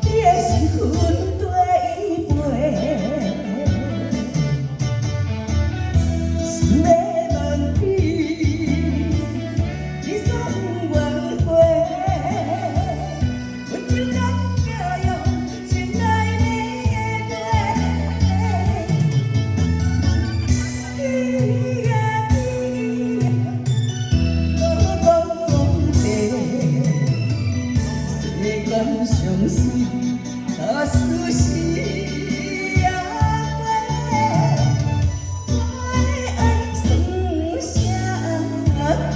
也是分对背，想要问你，你算阮回，阮就敢叫用心来面对。你呀你呀，我讲世间上水。啊，事实也过，我的爱算啥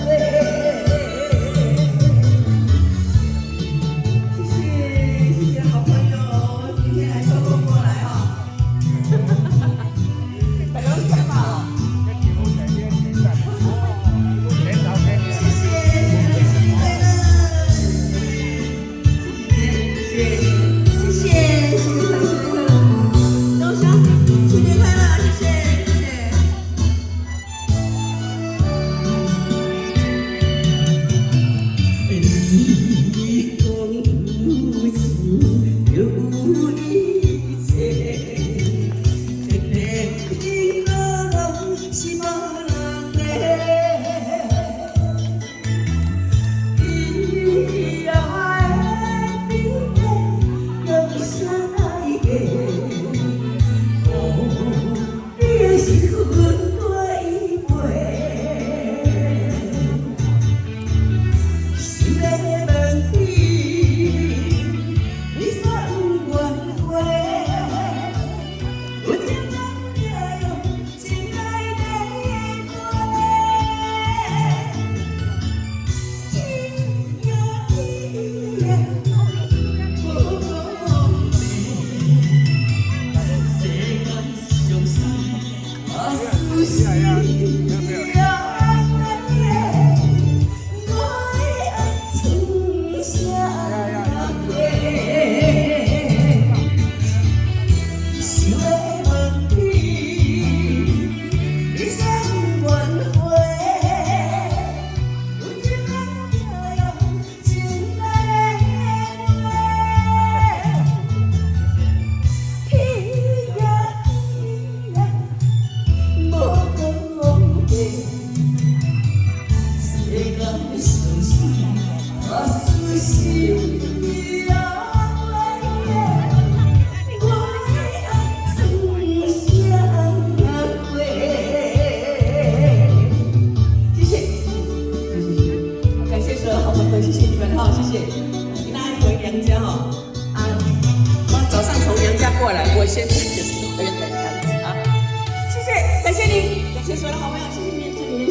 过？谢谢好朋友，今天还抽空过来哈。大家看嘛，谢谢，生日快乐！谢谢。谢谢你们哈，谢谢。跟大家回娘家哈，我早上从娘家过来，我先回来看啊。谢谢，感谢你，感谢所有的好朋友。